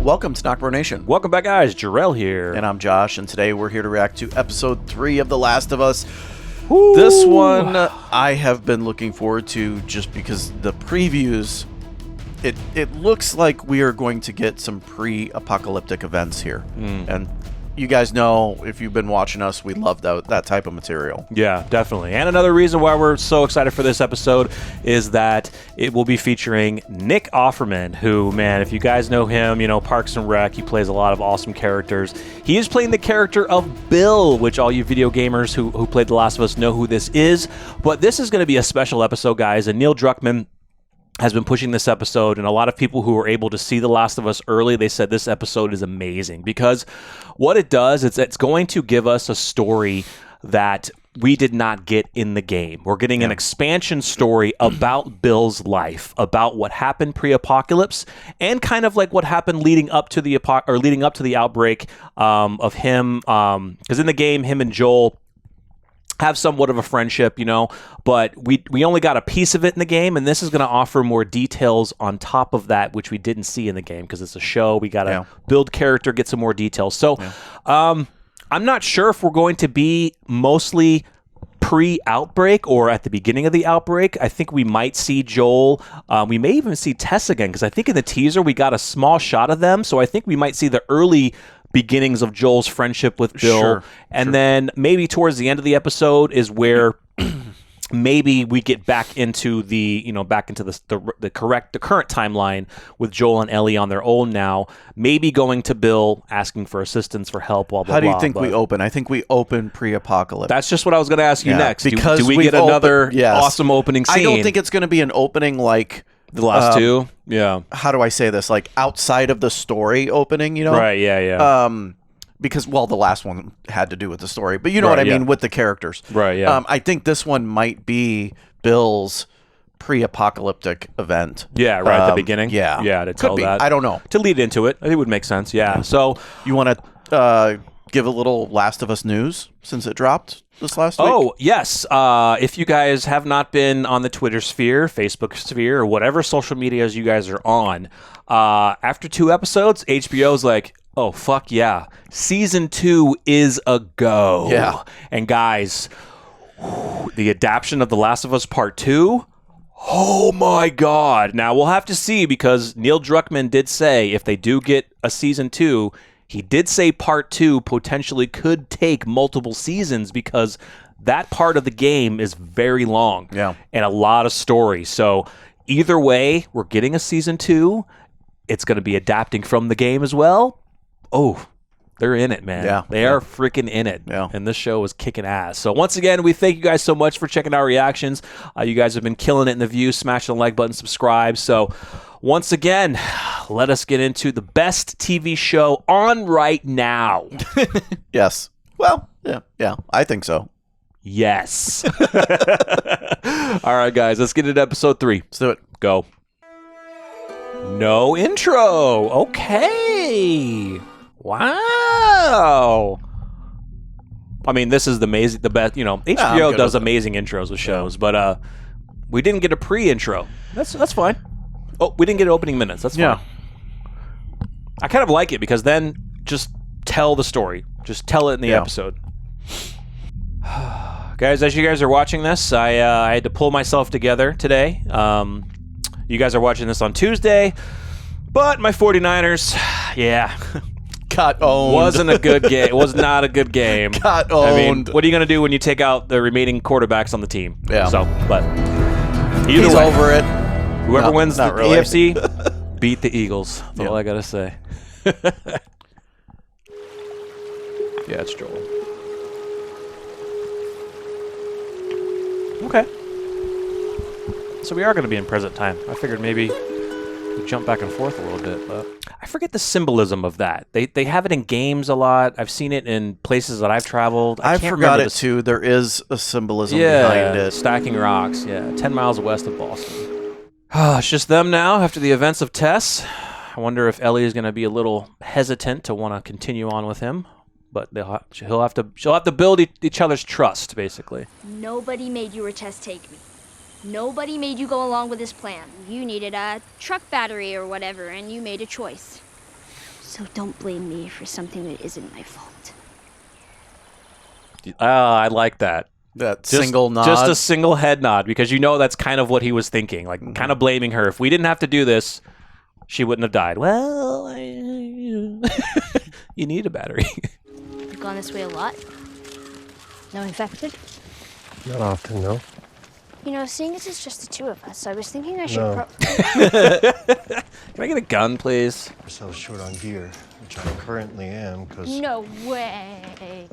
welcome to NocBro Nation. Welcome back, guys. Jarrell here. And I'm Josh, and today we're here to react to episode 3 of The Last of Us. Woo! This one I have been looking forward to just because the previews, it looks like we are going to get some pre-apocalyptic events here. And you guys know, if you've been watching us, we love that type of material. Yeah, definitely. And another reason why we're so excited for this episode is that it will be featuring Nick Offerman, who, man, if you guys know him, you know, Parks and Rec, he plays a lot of awesome characters. He is playing the character of Bill, which all you video gamers who played The Last of Us know who this is. But this is going to be a special episode, guys, and Neil Druckmann has been pushing this episode, and a lot of people who were able to see The Last of Us early, they said this episode is amazing because what it does is it's going to give us a story that we did not get in the game. We're getting an expansion story about Bill's life, about what happened pre-apocalypse, and kind of like what happened leading up to the outbreak of him. Because in the game, him and Joel have somewhat of a friendship, you know, but we only got a piece of it in the game, and this is going to offer more details on top of that, which we didn't see in the game because it's a show. We got to build character, get some more details. So I'm not sure if we're going to be mostly pre-outbreak or at the beginning of the outbreak. I think we might see Joel. We may even see Tess again because I think in the teaser we got a small shot of them. So I think we might see the early beginnings of Joel's friendship with Bill, and then maybe towards the end of the episode is where maybe we get back into the current timeline with Joel and Ellie on their own now. Maybe going to Bill asking for assistance for help. Blah blah. How do you think we open? I think we open pre-apocalypse. That's just what I was going to ask you next. Because do we get another awesome opening scene? I don't think it's going to be an opening like the last two. Yeah. How do I say this? Like outside of the story opening, you know? Right, yeah. Because, well, the last one had to do with the story, but you know what I mean with the characters. Right, yeah. I think this one might be Bill's pre-apocalyptic event. Yeah, right at the beginning. Yeah. Yeah, to tell that. I don't know. To lead into it. I think it would make sense, yeah. So you want to give a little Last of Us news since it dropped this last week? Oh, yes. If you guys have not been on the Twitter sphere, Facebook sphere, or whatever social medias you guys are on, after 2 episodes, HBO's like, oh, fuck yeah. Season 2 is a go. Yeah. And guys, the adaptation of The Last of Us Part 2, oh my God. Now, we'll have to see because Neil Druckmann did say if they do get a Season 2, he did say Part 2 potentially could take multiple seasons because that part of the game is very long and a lot of story. So either way, we're getting a Season 2. It's going to be adapting from the game as well. Oh, they're in it, man. Yeah, they are freaking in it. Yeah. And this show is kicking ass. So once again, we thank you guys so much for checking our reactions. You guys have been killing it in the views. Smash the like button, subscribe. So once again, let us get into the best TV show on right now. Yes. Well, yeah, I think so. Yes. All right, guys, let's get into episode 3. Let's do it. Go. No intro. Okay. Wow. I mean, this is the best, you know, HBO does amazing intros with shows, but we didn't get a pre-intro. That's fine. Oh, we didn't get opening minutes. That's fine. I kind of like it because then just tell the story. Just tell it in the episode. Guys, as you guys are watching this, I had to pull myself together today. You guys are watching this on Tuesday, but my 49ers, got owned. Wasn't a good game. It was not a good game. Got owned. I mean, what are you going to do when you take out the remaining quarterbacks on the team? Yeah. So, but he's over it. Whoever wins the AFC, beat the Eagles. That's all I got to say. Yeah, it's Joel. Okay. So we are going to be in present time. I figured maybe we jump back and forth a little bit, but I forget the symbolism of that. They have it in games a lot. I've seen it in places that I've traveled. I forgot it too. There is a symbolism behind it. Stacking rocks. Yeah, 10 miles west of Boston. It's just them now after the events of Tess. I wonder if Ellie is going to be a little hesitant to want to continue on with him. But she'll have to build each other's trust, basically. Nobody made you or Tess take me. Nobody made you go along with this plan. You needed a truck battery or whatever, and you made a choice. So don't blame me for something that isn't my fault. I like that. Single nod. Just a single head nod, because you know that's kind of what he was thinking. Like, kind of blaming her. If we didn't have to do this, she wouldn't have died. Well, you need a battery. You've gone this way a lot? No infected? Not often, no. You know, seeing as it's just the two of us, I was thinking I should No. Can I get a gun, please? We're so short on gear, which I currently am, because... No way.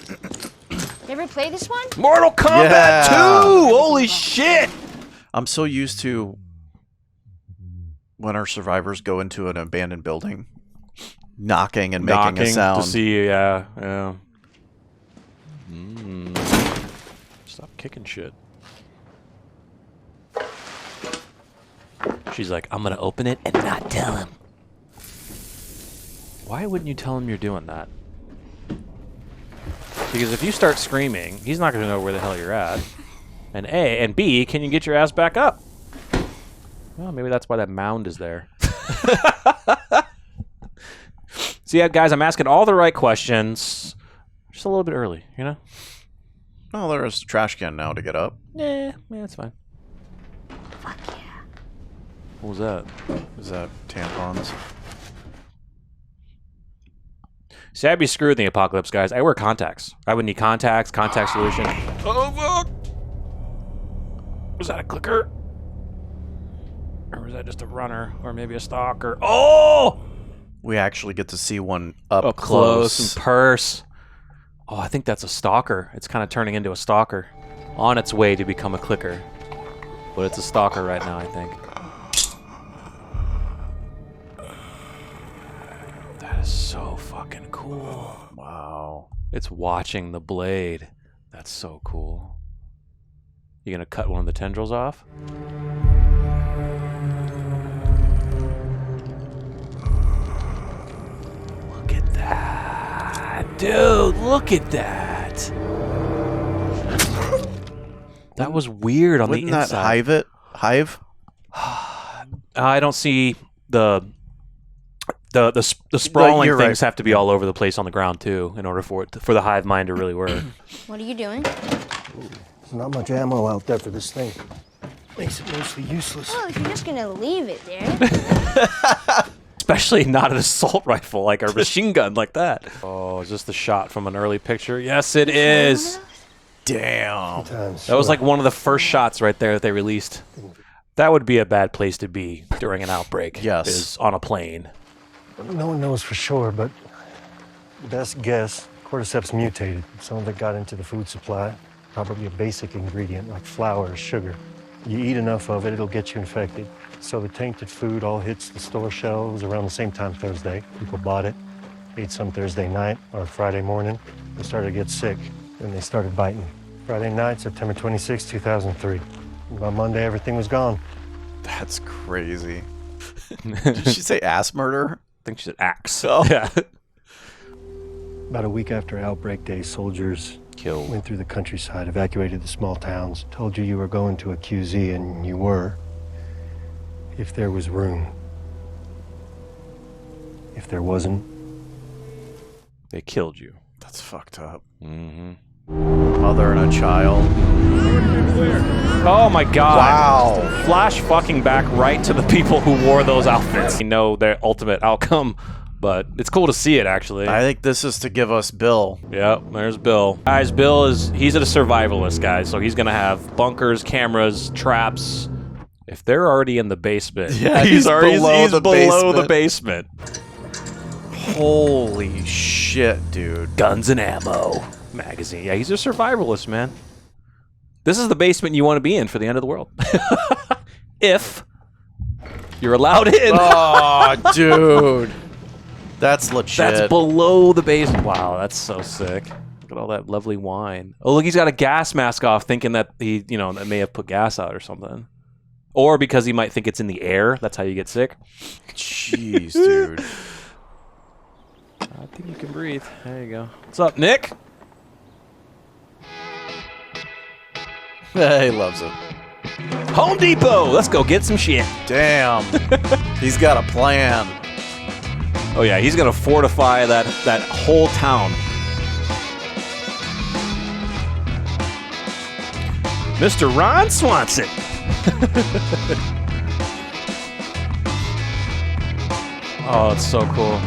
You ever play this one? Mortal Kombat 2! Holy shit! I'm so used to when our survivors go into an abandoned building, knocking and making a sound. To see, yeah. Stop kicking shit. She's like, I'm gonna open it and not tell him. Why wouldn't you tell him you're doing that? Because if you start screaming, he's not gonna know where the hell you're at. And A, and B, can you get your ass back up? Well, maybe that's why that mound is there. So yeah, guys, I'm asking all the right questions. Just a little bit early, you know? Oh, there's a trash can now to get up. Yeah, that's fine. Fuck yeah. What was that? Is that tampons? See, I'd be screwed in the apocalypse, guys. I wear contacts. I would need contacts, contact solution. Oh, fuck! Was that a clicker? Or was that just a runner? Or maybe a stalker? Oh! We actually get to see one up Up close and purse. Oh, I think that's a stalker. It's kind of turning into a stalker. On its way to become a clicker. But it's a stalker right now, I think. That is so fucking cool. Wow. It's watching the blade. That's so cool. You gonna cut one of the tendrils off? Look at that. Dude, look at that. That was weird on Wouldn't the that inside. hive? I don't see the sprawling You're things right. have to be all over the place on the ground too, in order for the hive mind to really work. What are you doing? There's not much ammo out there for this thing. Makes it mostly useless. Well, if you're just gonna leave it there. Especially not an assault rifle, like a machine gun like that. Oh, is this the shot from an early picture? Yes, it is. Damn. That was like one of the first shots right there that they released. That would be a bad place to be during an outbreak. Yes. Is on a plane. No one knows for sure, but best guess, cordyceps mutated. Some of it got into the food supply. Probably a basic ingredient like flour or sugar. You eat enough of it, it'll get you infected. So the tainted food all hits the store shelves around the same time Thursday. People bought it, ate some Thursday night or Friday morning. They started to get sick, and they started biting. Friday night, September 26, 2003. By Monday, everything was gone. That's crazy. Did she say ass murder? I think she said axe. Oh. Yeah. About a week after outbreak day, soldiers Killed. went through the countryside, evacuated the small towns, told you were going to a QZ, and you were. If there was room. If there wasn't, They killed you. That's fucked up. Mm-hmm. Mother and a child. Oh my god. Wow. Flash fucking back right to the people who wore those outfits. You know their ultimate outcome, but it's cool to see it actually. I think this is to give us Bill. Yep, there's Bill. Guys, he's a survivalist, guys, so he's gonna have bunkers, cameras, traps. If they're already in the basement, Yeah, he's below the basement. Holy shit, dude. Guns and ammo. Magazine. Yeah, he's a survivalist, man. This is the basement you want to be in for the end of the world. If you're allowed in. Oh, dude. That's legit. That's below the basement. Wow, that's so sick. Look at all that lovely wine. Oh, look, he's got a gas mask off, thinking that that may have put gas out or something. Or because he might think it's in the air. That's how you get sick. Jeez, dude. I think you can breathe. There you go. What's up, Nick? He loves it. Home Depot. Let's go get some shit. Damn. He's got a plan. Oh yeah, he's gonna fortify that whole town. Mr. Ron Swanson. Oh, it's so cool.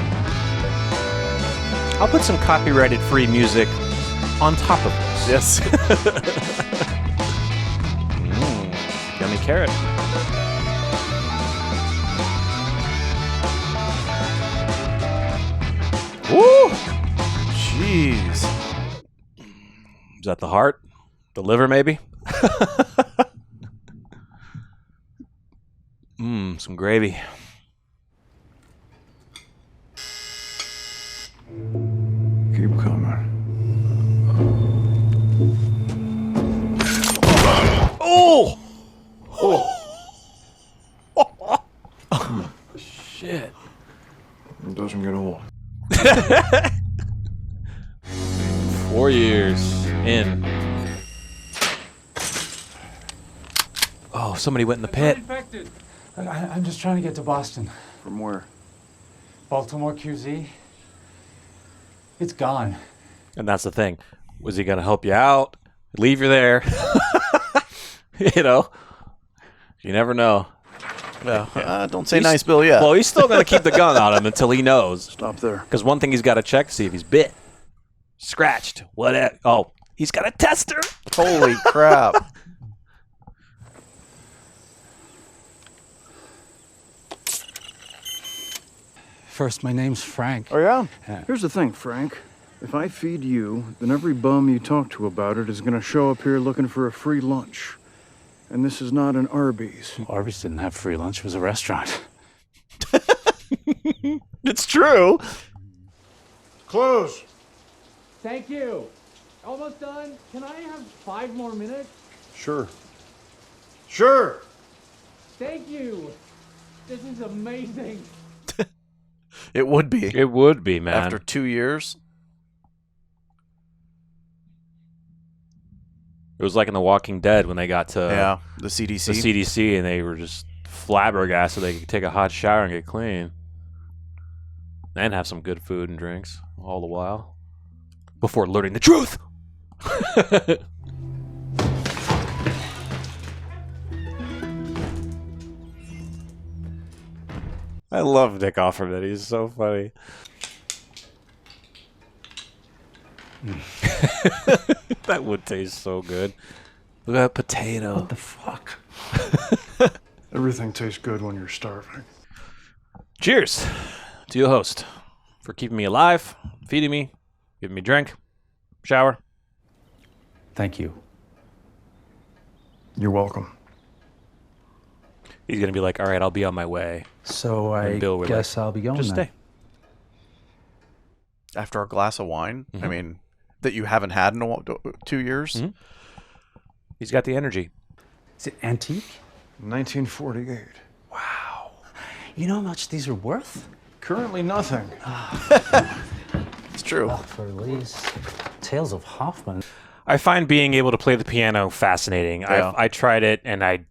I'll put some copyrighted free music on top of this. Yes. Yummy carrot. Woo! Jeez. Is that the heart? The liver, maybe? Some gravy. Keep coming. Oh! Shit. It doesn't get old. 4 years in. Oh, somebody went in the pit. Infected. I'm just trying to get to Boston. From where? Baltimore QZ. It's gone. And that's the thing. Was he going to help you out? Leave you there? You know? You never know. Well, don't say nice, Bill, yet. Well, he's still going to keep the gun on him until he knows. Stop there. Because one thing he's got to check to see if he's bit. Scratched. What? Oh, he's got a tester. Holy crap. First, my name's Frank. Oh, yeah? Yeah. Here's the thing, Frank. If I feed you, then every bum you talk to about it is going to show up here looking for a free lunch. And this is not an Arby's. Arby's didn't have free lunch. It was a restaurant. It's true. Close. Thank you. Almost done. Can I have 5 more minutes? Sure. Sure. Thank you. This is amazing. It would be. It would be, man. After 2 years. It was like in The Walking Dead when they got to The CDC. the CDC and they were just flabbergasted they could take a hot shower and get clean. And have some good food and drinks all the while. Before learning the truth! I love Nick Offerman. He's so funny. That would taste so good. Look at that potato. What the fuck? Everything tastes good when you're starving. Cheers to your host for keeping me alive, feeding me, giving me drink, shower. Thank you. You're welcome. He's going to be like, all right, I'll be on my way. So I And Bill were guess like, I'll be going Just then. stay. After a glass of wine, Mm-hmm. I mean, that you haven't had in 2 years. Mhm. He's got the energy. Is it antique? 1948. Wow. You know how much these are worth? Currently nothing. It's true. Well, for these Tales of Hoffman. I find being able to play the piano fascinating. Yeah. I tried it, and I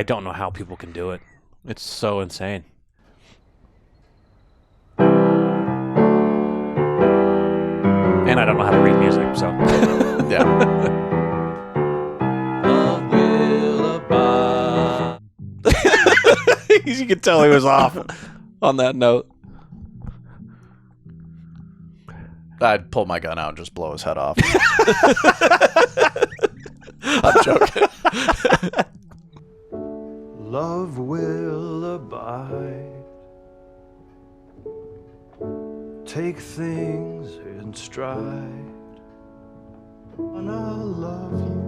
don't know how people can do it. It's so insane. And I don't know how to read music, so. Yeah. Love will abide. You can tell he was off on that note. I'd pull my gun out and just blow his head off. I'm joking. Love will abide. Take things in stride. And I'll love you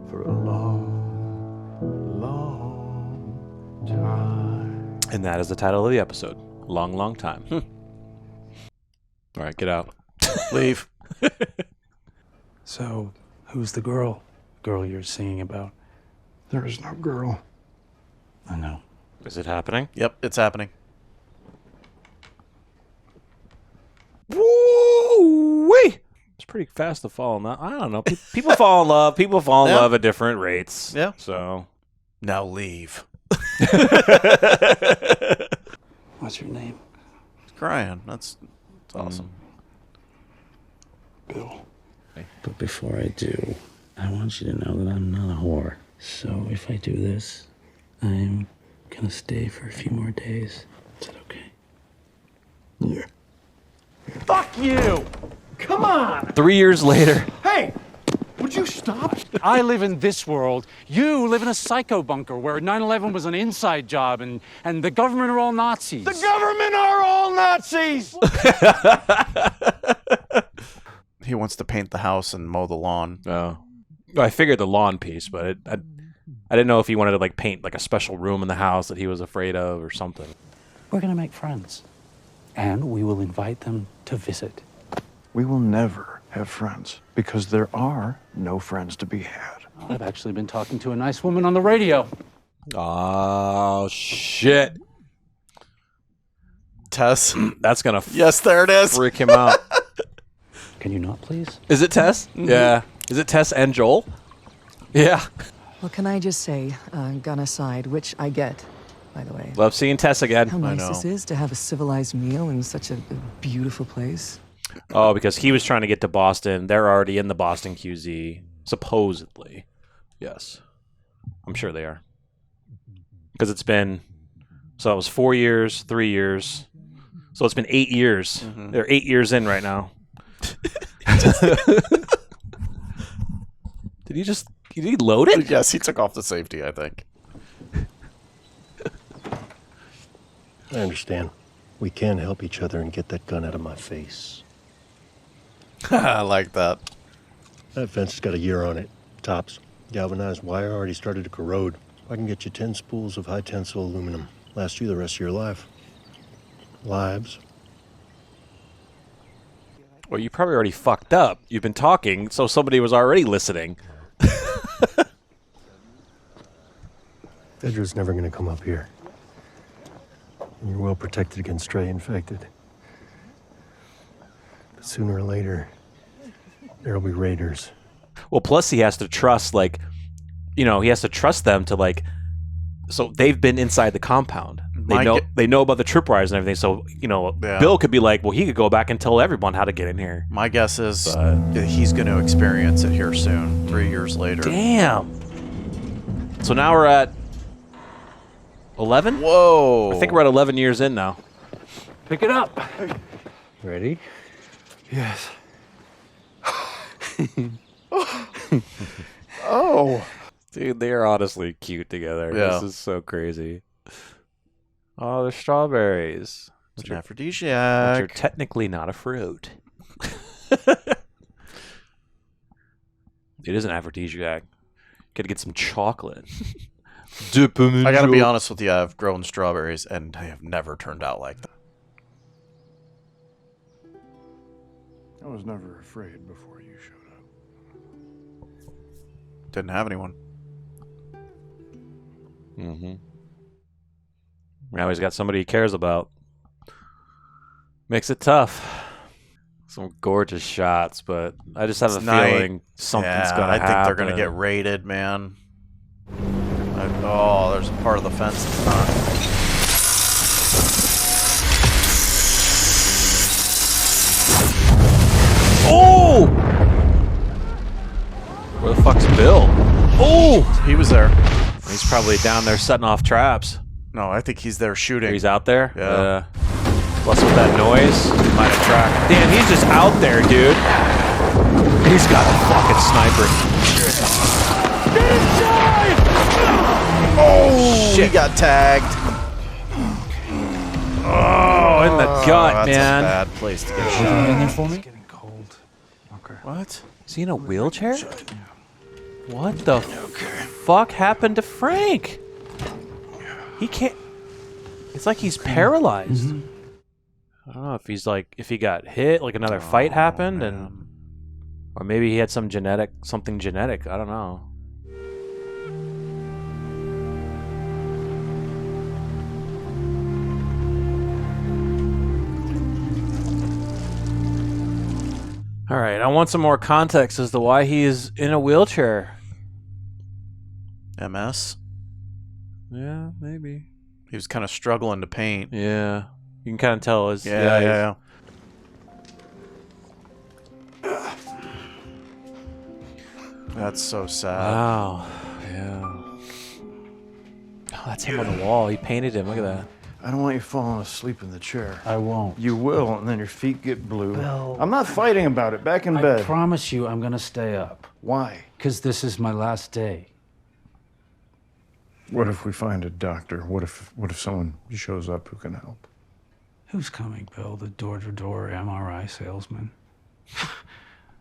for a long, long time. And that is the title of the episode. Long, long time. All right, get out. Leave. So, who's the girl? Girl you're singing about? There is no girl. I know. Is it happening? Yep, it's happening. Woo-wee! It's pretty fast to fall in love. I don't know. People fall in love. People fall in Yeah. love at different rates. Yeah. So. Now leave. I What's your name? He's crying. That's awesome. Bill. But before I do, I want you to know that I'm not a whore. So if I do this, I'm gonna stay for a few more days. Is that okay? Yeah. Fuck you! Come on! 3 years later. Hey! Would you stop? I live in this world. You live in a psycho bunker where 9/11 was an inside job and the government are all Nazis. The government are all Nazis! He wants to paint the house and mow the lawn. Oh. I figured the lawn piece, but I didn't know if he wanted to like paint like a special room in the house that he was afraid of or something. We're gonna make friends. And we will invite them to visit. We will never have friends because there are no friends to be had. I've actually been talking to a nice woman on the radio. Oh, shit. Tess. That's going to Yes, there it is. freak him out. Can you not, please? Is it Tess? Yeah. Is it Tess and Joel? Yeah. Well, can I just say, gun aside, which I get, by the way. Love seeing Tess again. How nice this is to have a civilized meal in such a beautiful place. Oh, because he was trying to get to Boston. They're already in the Boston QZ, supposedly. Yes. I'm sure they are. Because it's been, so it was 4 years, 3 years. So it's been 8 years. Mm-hmm. They're 8 years in right now. Did he load it? Yes, he took off the safety, I think. I understand. We can help each other and get that gun out of my face. I like that. That fence has got a year on it. Tops. Galvanized wire already started to corrode. I can get you 10 spools of high tensile aluminum. Last you the rest of your life. Lives. Well, you probably already fucked up. You've been talking, so somebody was already listening. Fedra's never going to come up here. And you're well protected against stray infected. But sooner or later, there'll be raiders. Well, plus he has to trust, like, he has to trust them to, like, so they've been inside the compound. They know about the tripwires and everything, so, Bill could be like, well, he could go back and tell everyone how to get in here. My guess is he's going to experience it here soon, 3 years later. Damn. So now we're at 11? Whoa. I think we're at 11 years in now. Pick it up. Ready? Yes. Oh. Dude, they are honestly cute together. Yeah. This is so crazy. Oh, they're strawberries. It's an aphrodisiac. Which are technically not a fruit. It is an aphrodisiac. Gotta get some chocolate. Dip 'em in I gotta be chocolate. honest with you, I've grown strawberries and they have never turned out like that. I was never afraid before you showed up. Didn't have anyone. Mm-hmm. Now he's got somebody he cares about. Makes it tough. Some gorgeous shots, but I just have a feeling something's gonna happen. I think they're gonna get raided, man. Oh, there's a part of the fence that's not. Oh! Where the fuck's Bill? Oh! He was there. He's probably down there setting off traps. No, I think he's there shooting. He's out there? Yeah. Plus with that noise, he might have tracked. Damn, he's just out there, dude. He's got a fucking sniper. Get inside! Oh, shit. He got tagged. Oh, in the gut, that's man. a bad place to get shot. In there for me? It's getting cold. Okay. What? Is he in a wheelchair? What the fuck happened to Frank? He can't. It's like he's paralyzed. Mm-hmm. I don't know if he got hit, like another fight happened, or maybe he had something genetic. I don't know. All right, I want some more context as to why he is in a wheelchair. MS? Yeah, maybe. He was kind of struggling to paint. Yeah. You can kind of tell his... Yeah. That's so sad. Wow. Yeah. Oh, that's him on the wall. He painted him. Look at that. I don't want you falling asleep in the chair. I won't. You will, and then your feet get blue. Bill. I'm not fighting about it. Back in bed. I promise you I'm gonna stay up. Why? Because this is my last day. What if we find a doctor? What if someone shows up who can help? Who's coming, Bill? The door-to-door MRI salesman?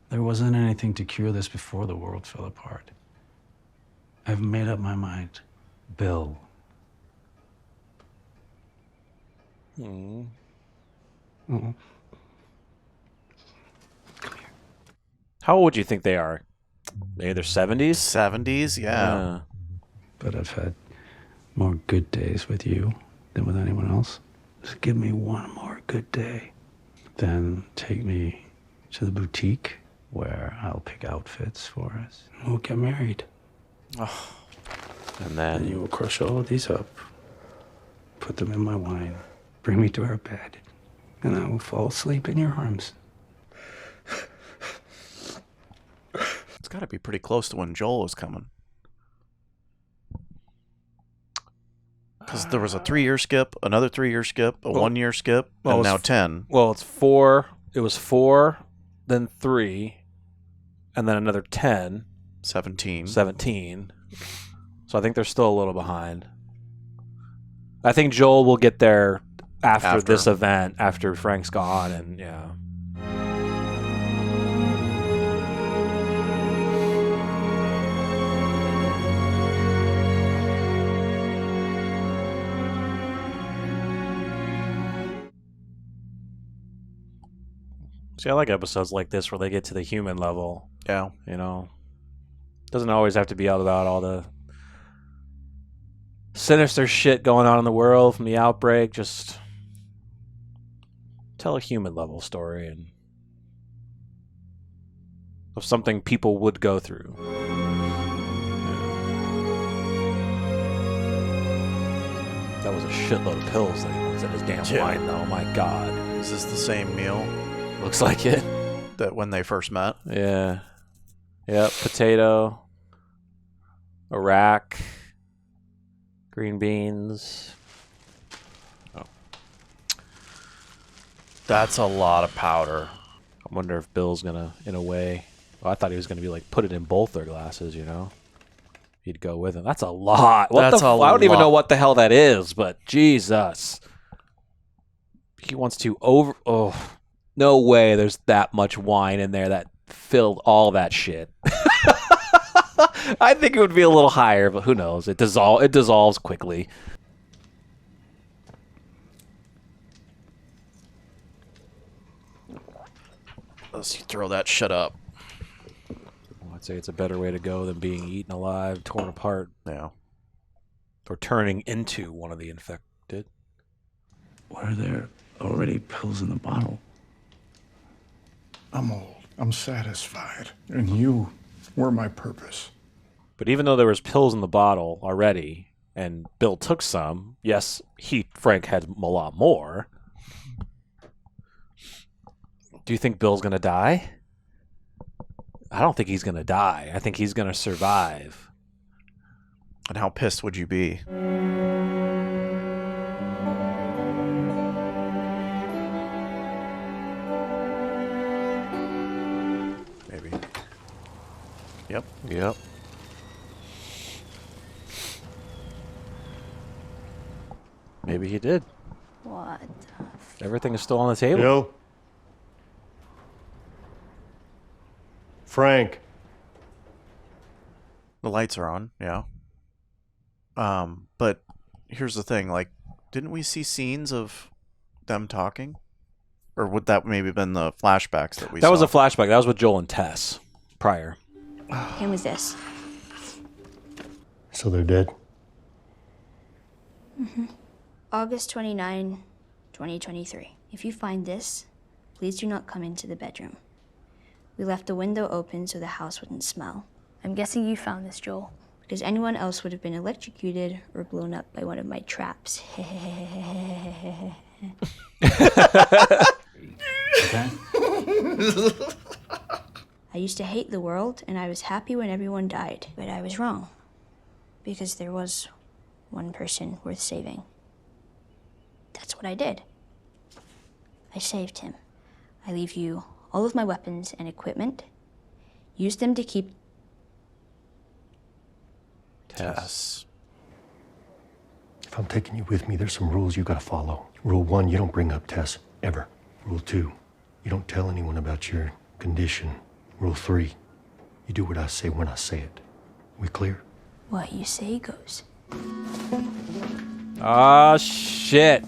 There wasn't anything to cure this before the world fell apart. I've made up my mind. Bill. How old would you think they are? Maybe they're 70s? 70s, yeah. But I've had more good days with you than with anyone else. Just give me one more good day. Then take me to the boutique where I'll pick outfits for us. And we'll get married. Oh. And And then... you will crush all of these up, put them in my wine, bring me to our bed, and I will fall asleep in your arms. It's got to be pretty close to when Joel was coming. Because there was a 3-year skip, another 3-year skip, a 1-year skip, and now 10. Well, it's 4. It was 4, then 3, and then another 10. 17. 17. So I think they're still a little behind. I think Joel will get there after this event, after Frank's gone, and yeah. See, I like episodes like this where they get to the human level. Yeah. You know? Doesn't always have to be all about all the sinister shit going on in the world from the outbreak. Just tell a human level story and of something people would go through. That was a shitload of pills that he was in his damn wine, though. My God. Is this the same meal Looks like it. that when they first met? Yeah. Yep. Potato. Iraq. Green beans. Oh. That's a lot of powder. I wonder if Bill's gonna, in a way... Well, I thought he was gonna be like, put it in both their glasses, you know? He'd go with him. That's a lot. I don't even know what the hell that is, but Jesus. He wants to Oh, no way there's that much wine in there that filled all that shit. I think it would be a little higher, but who knows? It dissolves quickly. Let's throw that shit up. I'd say it's a better way to go than being eaten alive, torn apart. Yeah. Or turning into one of the infected. Why are there already pills in the bottle? I'm old. I'm satisfied. And you were my purpose. But even though there was pills in the bottle already, and Bill took some, yes, Frank had a lot more. Do you think Bill's gonna die? I don't think he's gonna die. I think he's gonna survive. And how pissed would you be? Maybe. Yep. Maybe he did. What? Everything is still on the table. Bill? Frank? The lights are on, yeah. But here's the thing, like, didn't we see scenes of them talking? Or would that maybe have been the flashbacks that we saw? That was a flashback. That was with Joel and Tess prior. When was this? So they're dead? August 29, 2023. If you find this, please do not come into the bedroom. We left the window open so the house wouldn't smell. I'm guessing you found this, Joel, because anyone else would have been electrocuted or blown up by one of my traps. Okay? I used to hate the world, and I was happy when everyone died. But I was wrong, because there was one person worth saving. That's what I did. I saved him. I leave you all of my weapons and equipment. Use them to keep... Tess. If I'm taking you with me, there's some rules you gotta follow. Rule 1, you don't bring up Tess, ever. Rule 2, you don't tell anyone about your condition. Rule 3, you do what I say when I say it. We clear? What you say goes. Ah, shit.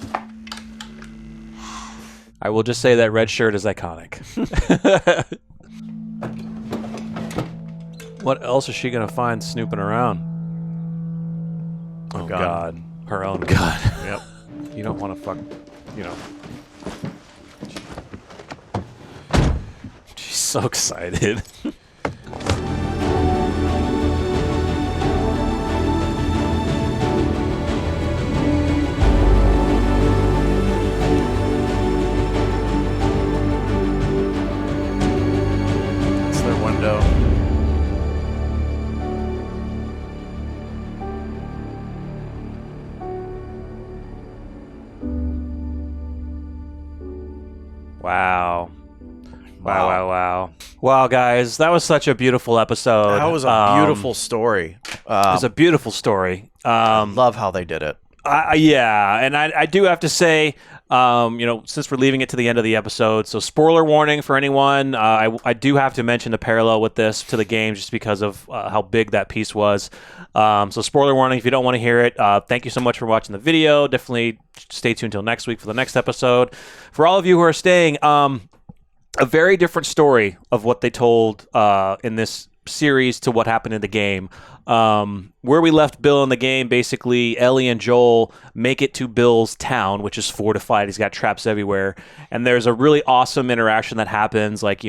I will just say that red shirt is iconic. What else is she gonna find snooping around? Oh, God. Her own gun. Yep. You don't want to fuck, you know. She's so excited. It's their window. Wow. Wow. Wow, guys, that was such a beautiful episode. That was a beautiful story. It was a beautiful story. Love how they did it. Yeah, and I do have to say, since we're leaving it to the end of the episode, so spoiler warning for anyone. I do have to mention the parallel with this to the game just because of how big that piece was. So spoiler warning if you don't want to hear it. Thank you so much for watching the video. Definitely stay tuned until next week for the next episode. For all of you who are staying, a very different story of what they told in this series to what happened in the game. Where we left Bill in the game, basically Ellie and Joel make it to Bill's town, which is fortified. He's got traps everywhere. And there's a really awesome interaction that happens, like,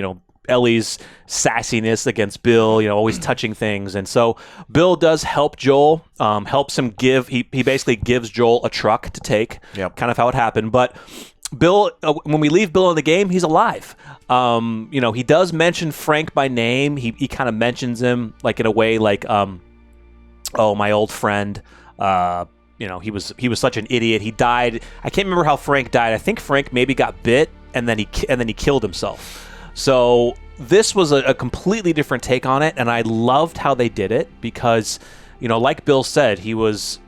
Ellie's sassiness against Bill, always touching things. And so Bill does help Joel, helps him he basically gives Joel a truck to take. Yep. Kind of how it happened. But Bill, when we leave Bill in the game, he's alive. He does mention Frank by name. He kind of mentions him like in a way like, oh, my old friend. He was such an idiot. He died. I can't remember how Frank died. I think Frank maybe got bit and then he killed himself. So this was a completely different take on it, and I loved how they did it because, like Bill said, he wasn't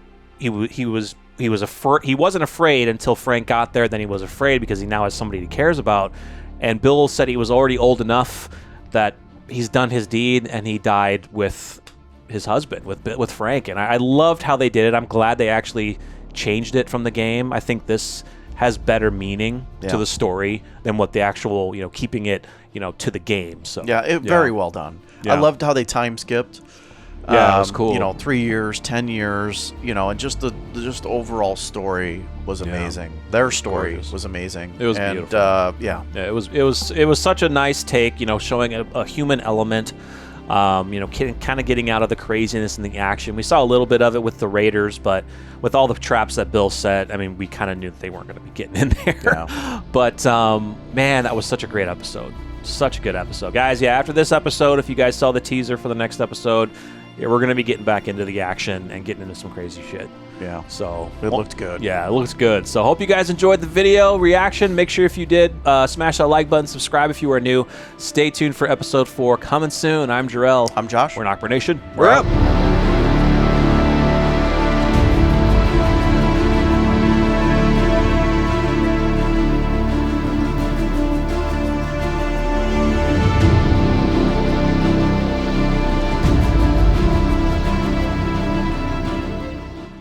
afraid until Frank got there. Then he was afraid because he now has somebody he cares about. And Bill said he was already old enough that he's done his deed, and he died with his husband, with Frank. And I loved how they did it. I'm glad they actually changed it from the game. I think this has better meaning to the story than what the actual, keeping it, to the game. So very well done. Yeah. I loved how they time skipped. Yeah, it was cool. 3 years, 10 years, and just the overall story was amazing. Their story was amazing. It was beautiful. It was such a nice take, showing a human element. Kind of getting out of the craziness and the action. We saw a little bit of it with the Raiders, but with all the traps that Bill set, we kind of knew that they weren't going to be getting in there. Yeah. But man, that was such a great episode. Such a good episode, guys. Yeah, after this episode, if you guys saw the teaser for the next episode, we're going to be getting back into the action and getting into some crazy shit. Yeah. So it looked good. Yeah, it looks good. So hope you guys enjoyed the video reaction. Make sure if you did, smash that like button, subscribe if you are new. Stay tuned for episode 4 coming soon. I'm Jarrell. I'm Josh. We're NocBro Nation. We're up.